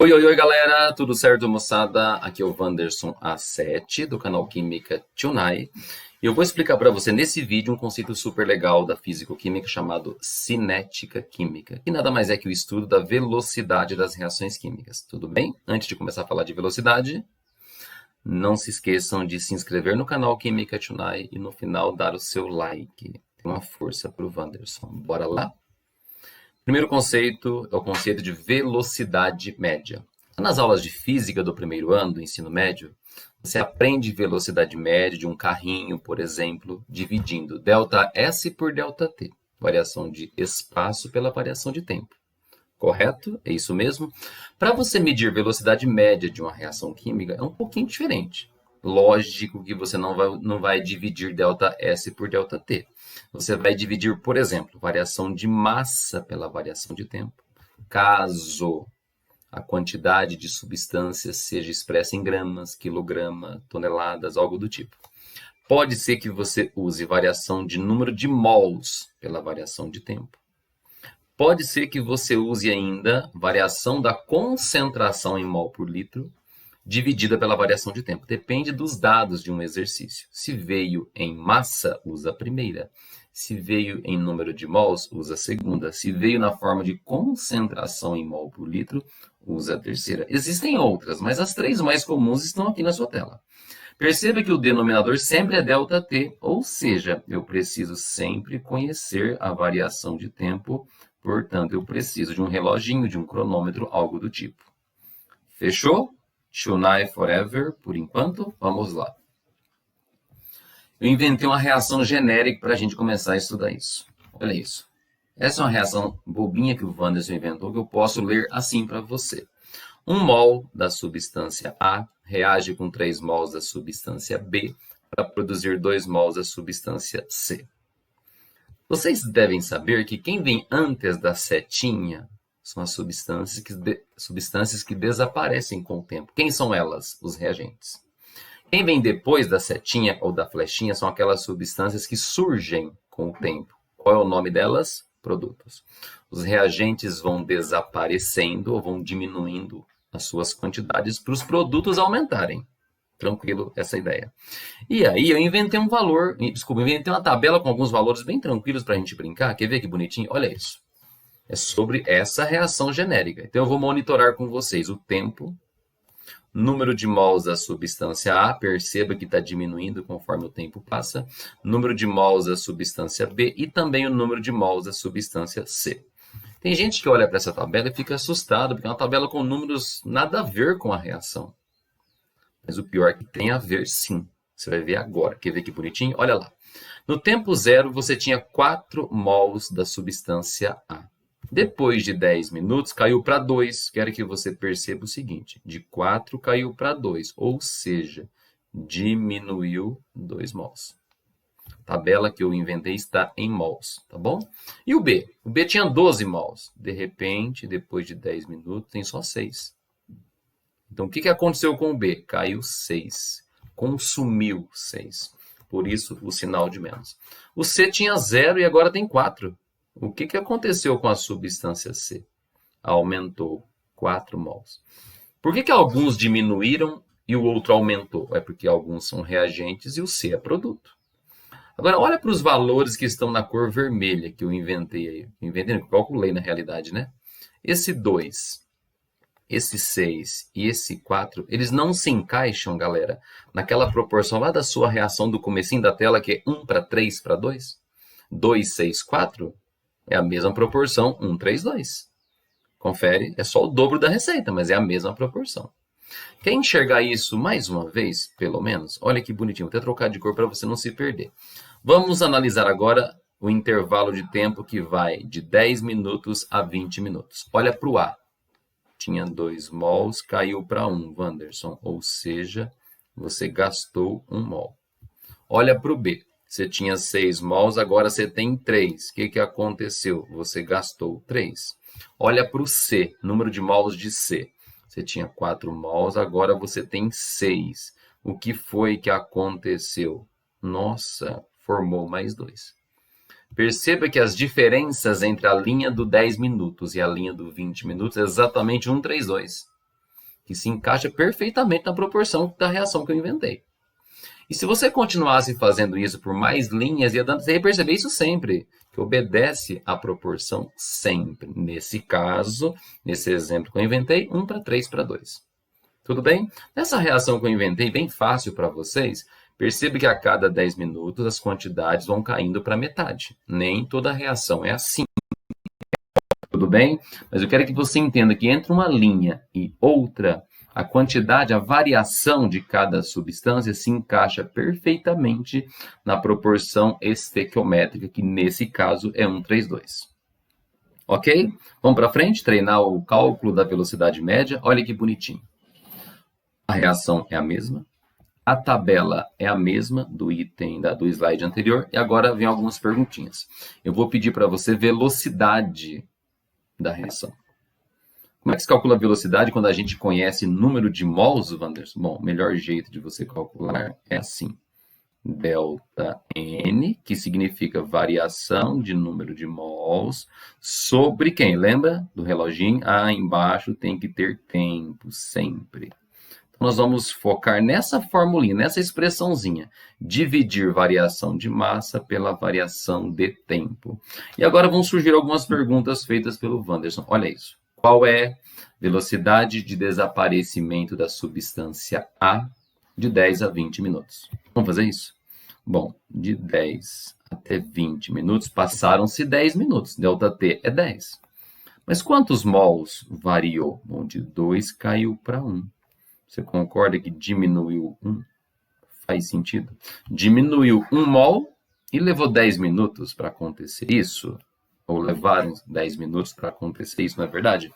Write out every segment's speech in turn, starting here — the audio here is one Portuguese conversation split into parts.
Oi, oi, oi, galera, tudo certo, moçada? Aqui é o Wanderson A7 do canal Química Tunai. E eu vou explicar para você nesse vídeo um conceito super legal da físico-química chamado cinética química, que nada mais é que o estudo da velocidade das reações químicas. Tudo bem? Antes de começar a falar de velocidade, não se esqueçam de se inscrever no canal Química Tunai e no final dar o seu like. Uma força para o Wanderson. Bora lá? Primeiro conceito é o conceito de velocidade média. Nas aulas de física do primeiro ano do ensino médio, você aprende velocidade média de um carrinho, por exemplo, dividindo ΔS por ΔT, variação de espaço pela variação de tempo. Correto? É isso mesmo? Para você medir velocidade média de uma reação química, é um pouquinho diferente. Lógico que você não vai dividir ΔS por ΔT. Você vai dividir, por exemplo, variação de massa pela variação de tempo. Caso a quantidade de substâncias seja expressa em gramas, quilograma, toneladas, algo do tipo. Pode ser que você use variação de número de mols pela variação de tempo. Pode ser que você use ainda variação da concentração em mol por litro, dividida pela variação de tempo. Depende dos dados de um exercício. Se veio em massa, usa a primeira. Se veio em número de mols, usa a segunda. Se veio na forma de concentração em mol por litro, usa a terceira. Existem outras, mas as três mais comuns estão aqui na sua tela. Perceba que o denominador sempre é ΔT, ou seja, eu preciso sempre conhecer a variação de tempo, portanto, eu preciso de um reloginho, de um cronômetro, algo do tipo. Fechou? Tunai forever, por enquanto. Vamos lá. Eu inventei uma reação genérica para a gente começar a estudar isso. Olha isso. Essa é uma reação bobinha que o Wanderson inventou, que eu posso ler assim para você. 1 mol da substância A reage com 3 mols da substância B para produzir 2 mols da substância C. Vocês devem saber que quem vem antes da setinha são as substâncias que desaparecem com o tempo. Quem são elas? Os reagentes. Quem vem depois da setinha ou da flechinha são aquelas substâncias que surgem com o tempo. Qual é o nome delas? Produtos. Os reagentes vão desaparecendo ou vão diminuindo as suas quantidades para os produtos aumentarem. Tranquilo essa ideia. E aí eu inventei inventei uma tabela com alguns valores bem tranquilos para a gente brincar. Quer ver que bonitinho? Olha isso. É sobre essa reação genérica. Então eu vou monitorar com vocês o tempo, número de mols da substância A, perceba que está diminuindo conforme o tempo passa, número de mols da substância B e também o número de mols da substância C. Tem gente que olha para essa tabela e fica assustado, porque é uma tabela com números nada a ver com a reação. Mas o pior é que tem a ver sim. Você vai ver agora. Quer ver que bonitinho? Olha lá. No tempo zero, você tinha 4 mols da substância A. Depois de 10 minutos, caiu para 2. Quero que você perceba o seguinte. De 4 caiu para 2. Ou seja, diminuiu 2 mols. A tabela que eu inventei está em mols, tá bom? E o B? O B tinha 12 mols. De repente, depois de 10 minutos, tem só 6. Então, o que aconteceu com o B? Caiu 6. Consumiu 6. Por isso, o sinal de menos. O C tinha 0 e agora tem 4. O que aconteceu com a substância C? Aumentou 4 mols. Por que alguns diminuíram e o outro aumentou? É porque alguns são reagentes e o C é produto. Agora, olha para os valores que estão na cor vermelha que eu inventei aí. Eu calculei na realidade, né? Esse 2, esse 6 e esse 4, eles não se encaixam, galera, naquela proporção lá da sua reação do comecinho da tela, que é 1 para 3 para 2. 2, 6, 4 é a mesma proporção 1, 3, 2. Confere, é só o dobro da receita, mas é a mesma proporção. Quer enxergar isso mais uma vez, pelo menos? Olha que bonitinho, vou até trocar de cor para você não se perder. Vamos analisar agora o intervalo de tempo que vai de 10 minutos a 20 minutos. Olha para o A. Tinha 2 mols, caiu para 1, Wanderson. Ou seja, você gastou 1 mol. Olha para o B. Você tinha 6 mols, agora você tem 3. O que aconteceu? Você gastou 3. Olha para o C, número de mols de C. Você tinha 4 mols, agora você tem 6. O que foi que aconteceu? Nossa, formou mais 2. Perceba que as diferenças entre a linha do 10 minutos e a linha do 20 minutos é exatamente 1, 3, 2. que se encaixa perfeitamente na proporção da reação que eu inventei. E se você continuasse fazendo isso por mais linhas, você ia perceber isso sempre, que obedece à proporção sempre. Nesse caso, nesse exemplo que eu inventei, 1 para 3 para 2. Tudo bem? Nessa reação que eu inventei, bem fácil para vocês, percebe que a cada 10 minutos as quantidades vão caindo para metade. Nem toda reação é assim. Tudo bem? Mas eu quero que você entenda que entre uma linha e outra, a quantidade, a variação de cada substância se encaixa perfeitamente na proporção estequiométrica, que nesse caso é 1:3:2. Ok? Vamos para frente, treinar o cálculo da velocidade média. Olha que bonitinho. A reação é a mesma. A tabela é a mesma do item do slide anterior. E agora vem algumas perguntinhas. Eu vou pedir para você velocidade da reação. Como é que se calcula a velocidade quando a gente conhece número de mols, Wanderson? Bom, o melhor jeito de você calcular é assim. Delta N, que significa variação de número de mols, sobre quem? Lembra do reloginho? Ah, embaixo tem que ter tempo, sempre. Então, nós vamos focar nessa formulinha, nessa expressãozinha. Dividir variação de massa pela variação de tempo. E agora vão surgir algumas perguntas feitas pelo Wanderson. Olha isso. Qual é a velocidade de desaparecimento da substância A de 10 a 20 minutos? Vamos fazer isso? Bom, de 10 até 20 minutos, passaram-se 10 minutos. ΔT é 10. Mas quantos mols variou? Bom, de 2 caiu para 1. Você concorda que diminuiu 1? Faz sentido? Diminuiu 1 mol e levou 10 minutos para acontecer isso? Ou levaram 10 minutos para acontecer isso, não é verdade?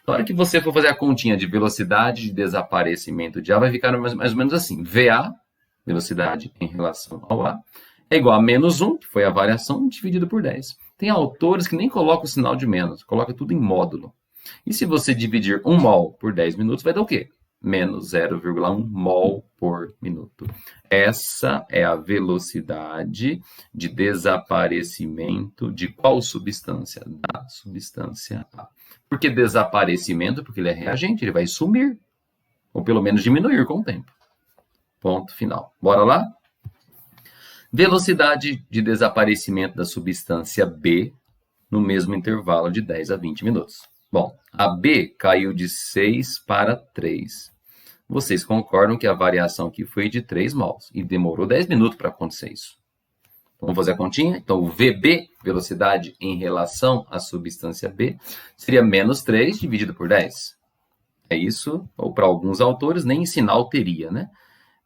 Na hora que você for fazer a continha de velocidade de desaparecimento de A, vai ficar mais ou menos assim. VA, velocidade em relação ao A, é igual a menos 1, que foi a variação, dividido por 10. Tem autores que nem colocam o sinal de menos, coloca tudo em módulo. E se você dividir 1 mol por 10 minutos, vai dar o quê? Menos 0,1 mol por minuto. Essa é a velocidade de desaparecimento de qual substância? Da substância A. Por que desaparecimento? Porque ele é reagente, ele vai sumir, ou pelo menos diminuir com o tempo. Ponto final. Bora lá? Velocidade de desaparecimento da substância B no mesmo intervalo de 10 a 20 minutos. Bom, a B caiu de 6 para 3. Vocês concordam que a variação aqui foi de 3 mols e demorou 10 minutos para acontecer isso. Vamos fazer a continha? Então, o VB, velocidade em relação à substância B, seria menos 3 dividido por 10. É isso, ou para alguns autores, nem sinal teria, né?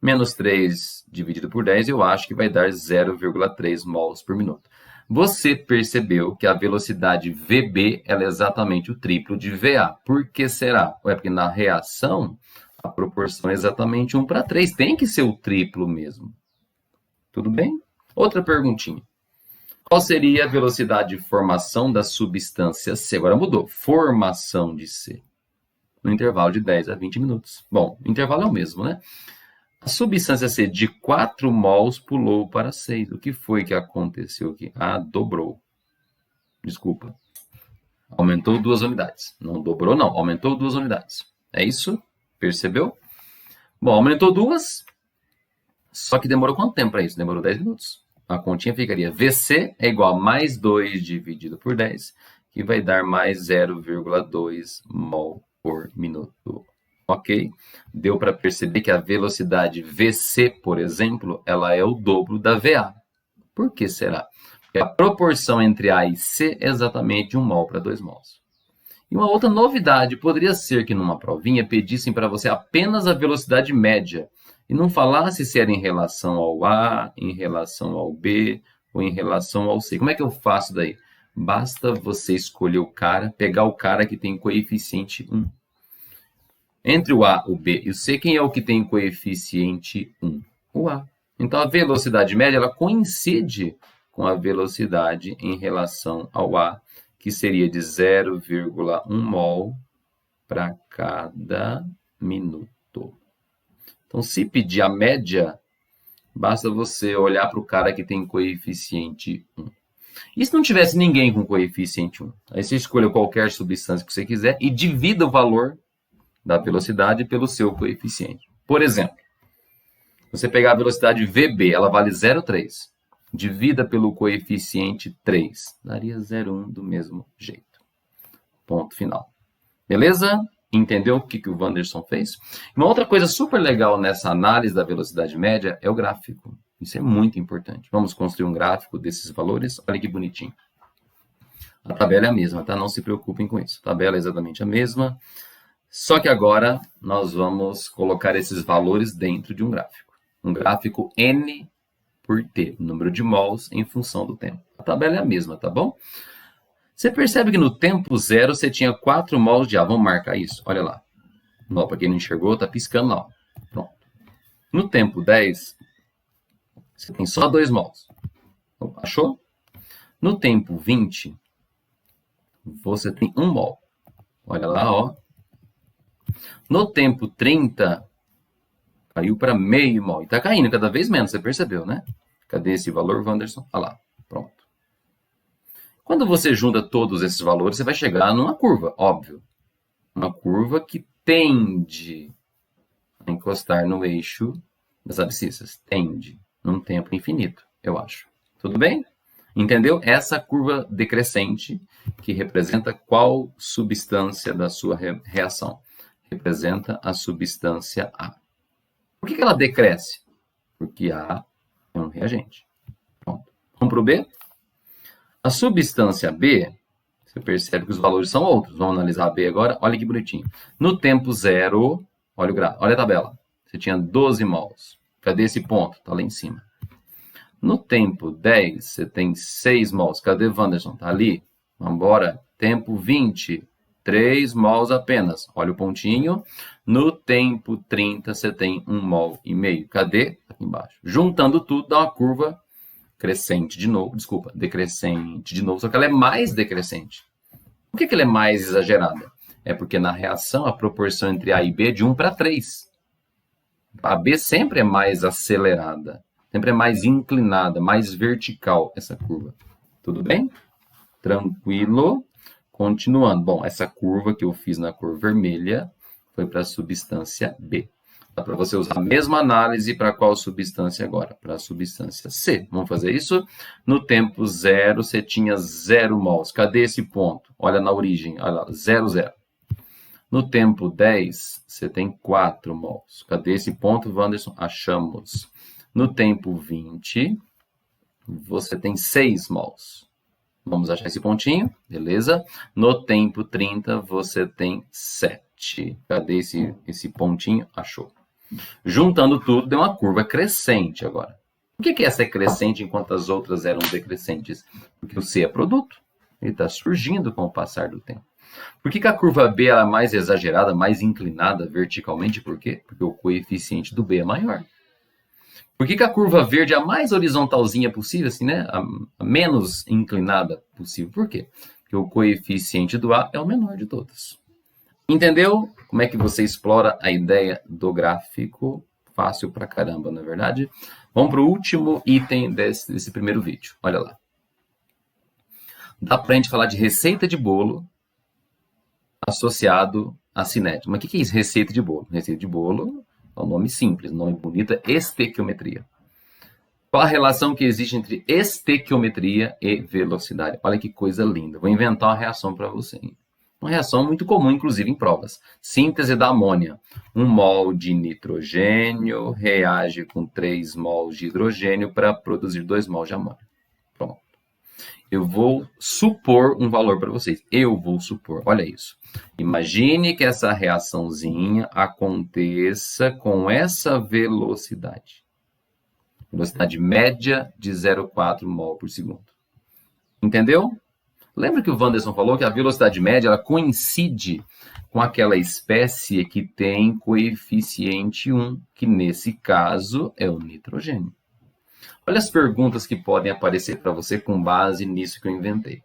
Menos 3 dividido por 10, eu acho que vai dar 0,3 mols por minuto. Você percebeu que a velocidade VB ela é exatamente o triplo de VA. Por que será? É porque na reação, a proporção é exatamente 1 para 3. Tem que ser o triplo mesmo. Tudo bem? Outra perguntinha. Qual seria a velocidade de formação da substância C? Agora mudou. Formação de C. No intervalo de 10 a 20 minutos. Bom, o intervalo é o mesmo, né? A substância C de 4 mols pulou para 6. O que foi que aconteceu aqui? Ah, dobrou. Desculpa. Aumentou 2 unidades. Não dobrou, não. Aumentou 2 unidades. É isso? Percebeu? Bom, aumentou 2. Só que demorou quanto tempo para isso? Demorou 10 minutos. A continha ficaria VC é igual a mais 2 dividido por 10, que vai dar mais 0,2 mol por minuto. Ok? Deu para perceber que a velocidade VC, por exemplo, ela é o dobro da VA. Por que será? Porque a proporção entre A e C é exatamente 1 mol para 2 mols. E uma outra novidade poderia ser que numa provinha pedissem para você apenas a velocidade média e não falasse se era em relação ao A, em relação ao B ou em relação ao C. Como é que eu faço daí? Basta você escolher o cara, pegar o cara que tem coeficiente 1. Entre o A, o B e o C, quem é o que tem coeficiente 1? O A. Então, a velocidade média ela coincide com a velocidade em relação ao A, que seria de 0,1 mol para cada minuto. Então, se pedir a média, basta você olhar para o cara que tem coeficiente 1. E se não tivesse ninguém com coeficiente 1? Aí você escolha qualquer substância que você quiser e divida o valor da velocidade pelo seu coeficiente. Por exemplo, você pegar a velocidade VB, ela vale 0,3. Divida pelo coeficiente 3. Daria 0,1 do mesmo jeito. Ponto final. Beleza? Entendeu o que o Wanderson fez? Uma outra coisa super legal nessa análise da velocidade média é o gráfico. Isso é muito importante. Vamos construir um gráfico desses valores. Olha que bonitinho. A tabela é a mesma, tá? Não se preocupem com isso. A tabela é exatamente a mesma. Só que agora nós vamos colocar esses valores dentro de um gráfico. Um gráfico N por T, número de mols em função do tempo. A tabela é a mesma, tá bom? Você percebe que no tempo zero você tinha 4 mols de ar. Vamos marcar isso. Olha lá. Para quem não enxergou, está piscando lá. Pronto. No tempo 10, você tem só 2 mols. Achou? No tempo 20, você tem 1 mol. Olha lá, ó. No tempo 30, caiu para meio mol. E está caindo cada vez menos, você percebeu, né? Cadê esse valor, Wanderson? Olha lá. Pronto. Quando você junta todos esses valores, você vai chegar numa curva, óbvio. Uma curva que tende a encostar no eixo das abscissas. Tende, num tempo infinito, eu acho. Tudo bem? Entendeu? Essa curva decrescente que representa qual substância da sua reação? Representa a substância A. Por que ela decresce? Porque A é um reagente. Pronto. Vamos para o B? A substância B, você percebe que os valores são outros. Vamos analisar a B agora. Olha que bonitinho. No tempo zero, olha a tabela. Você tinha 12 mols. Cadê esse ponto? Está lá em cima. No tempo 10, você tem 6 mols. Cadê Wanderson? Está ali. Vamos embora. Tempo 20, 3 mols apenas. Olha o pontinho. No tempo 30, você tem 1 mol e meio. Cadê? Aqui embaixo. Juntando tudo, dá uma curva crescente de novo, desculpa, decrescente de novo, só que ela é mais decrescente. Por que ela é mais exagerada? É porque na reação a proporção entre A e B é de 1 para 3. A B sempre é mais acelerada, sempre é mais inclinada, mais vertical essa curva. Tudo bem? Tranquilo? Continuando. Bom, essa curva que eu fiz na cor vermelha foi para a substância B. Dá para você usar a mesma análise para qual substância agora? Para a substância C. Vamos fazer isso? No tempo zero, você tinha 0 mols. Cadê esse ponto? Olha na origem. Olha lá, 0, 0. No tempo 10, você tem 4 mols. Cadê esse ponto, Wanderson? Achamos. No tempo 20, você tem 6 mols. Vamos achar esse pontinho, beleza? No tempo 30, você tem 7. Cadê esse pontinho? Achou. Juntando tudo, deu uma curva crescente agora. Por que essa é crescente enquanto as outras eram decrescentes? Porque o C é produto. Ele está surgindo com o passar do tempo. Por que a curva B é mais exagerada, mais inclinada verticalmente? Por quê? Porque o coeficiente do B é maior. Por que a curva verde é a mais horizontalzinha possível, assim, né? A menos inclinada possível? Por quê? Porque o coeficiente do A é o menor de todos. Entendeu como é que você explora a ideia do gráfico? Fácil pra caramba, não é verdade? Vamos para o último item desse primeiro vídeo. Olha lá. Dá para a gente falar de receita de bolo associado à cinética. Mas o que é isso, receita de bolo? Receita de bolo é um nome simples, um nome bonito, é estequiometria. Qual a relação que existe entre estequiometria e velocidade? Olha que coisa linda. Vou inventar uma reação para você. Uma reação muito comum, inclusive, em provas. Síntese da amônia. 1 mol de nitrogênio reage com 3 mols de hidrogênio para produzir 2 mols de amônia. Pronto. Eu vou supor um valor para vocês. Eu vou supor. Olha isso. Imagine que essa reaçãozinha aconteça com essa velocidade. Velocidade média de 0,4 mol por segundo. Entendeu? Lembra que o Wanderson falou que a velocidade média ela coincide com aquela espécie que tem coeficiente 1, que nesse caso é o nitrogênio. Olha as perguntas que podem aparecer para você com base nisso que eu inventei.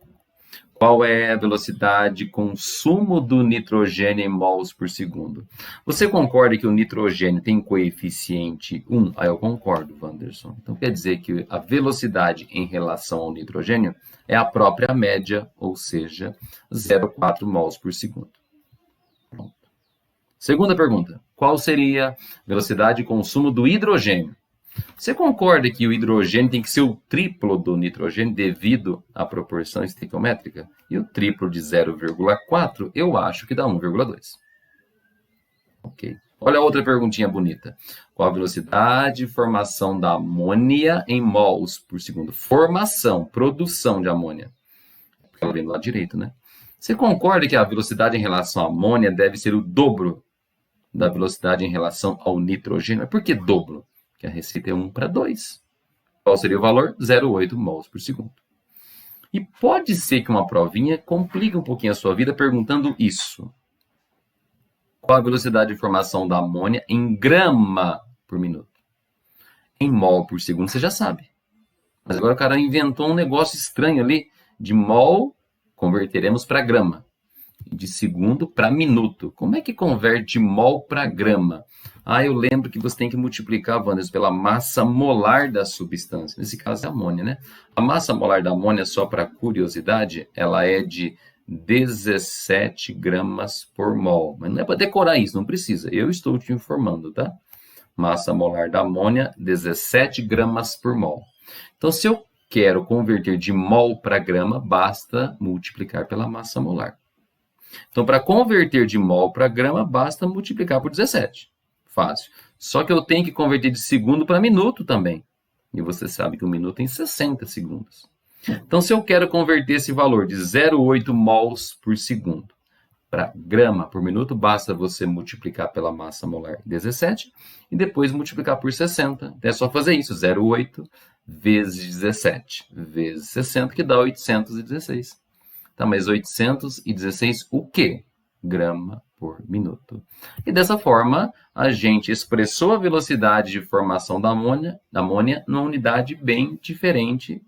Qual é a velocidade de consumo do nitrogênio em mols por segundo? Você concorda que o nitrogênio tem coeficiente 1? Ah, eu concordo, Wanderson. Então quer dizer que a velocidade em relação ao nitrogênio é a própria média, ou seja, 0,4 mols por segundo. Pronto. Segunda pergunta. Qual seria a velocidade de consumo do hidrogênio? Você concorda que o hidrogênio tem que ser o triplo do nitrogênio devido à proporção estequiométrica? E o triplo de 0,4 eu acho que dá 1,2. Ok. Olha a outra perguntinha bonita. Qual a velocidade de formação da amônia em mols por segundo? Formação, produção de amônia. Ela vem do lado direito, né? Você concorda que a velocidade em relação à amônia deve ser o dobro da velocidade em relação ao nitrogênio? Mas por que dobro? Porque a receita é 1 para 2. Qual seria o valor? 0,8 mols por segundo. E pode ser que uma provinha complique um pouquinho a sua vida perguntando isso. Qual a velocidade de formação da amônia em grama por minuto? Em mol por segundo você já sabe. Mas agora o cara inventou um negócio estranho ali. De mol, converteremos para grama. E de segundo para minuto. Como é que converte de mol para grama? Eu lembro que você tem que multiplicar, Wanderson, pela massa molar da substância. Nesse caso é amônia, né? A massa molar da amônia, só para curiosidade, ela é de 17 gramas por mol. Mas não é para decorar isso, não precisa. Eu estou te informando, tá? Massa molar da amônia, 17 gramas por mol. Então, se eu quero converter de mol para grama, basta multiplicar pela massa molar. Então, para converter de mol para grama, basta multiplicar por 17. Fácil. Só que eu tenho que converter de segundo para minuto também. E você sabe que um minuto tem 60 segundos. Então, se eu quero converter esse valor de 0,8 mols por segundo para grama por minuto, basta você multiplicar pela massa molar 17 e depois multiplicar por 60. É só fazer isso, 0,8 vezes 17 vezes 60, que dá 816. Tá, mas 816 o quê? Grama por minuto. E dessa forma, a gente expressou a velocidade de formação da amônia numa unidade bem diferente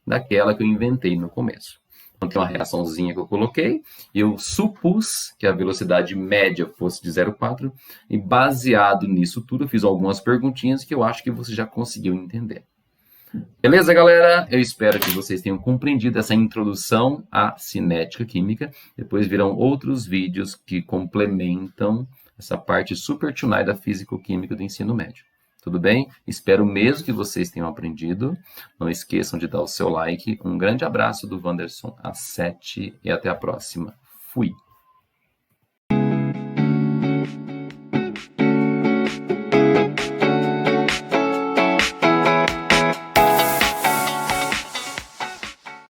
daquela que eu inventei no começo. Então, tem uma reaçãozinha que eu coloquei, eu supus que a velocidade média fosse de 0,4, e baseado nisso tudo, eu fiz algumas perguntinhas que eu acho que você já conseguiu entender. Beleza, galera? Eu espero que vocês tenham compreendido essa introdução à cinética química. Depois virão outros vídeos que complementam essa parte super tunai da físico-química do ensino médio. Tudo bem? Espero mesmo que vocês tenham aprendido. Não esqueçam de dar o seu like. Um grande abraço do Wanderson A7 e até a próxima. Fui!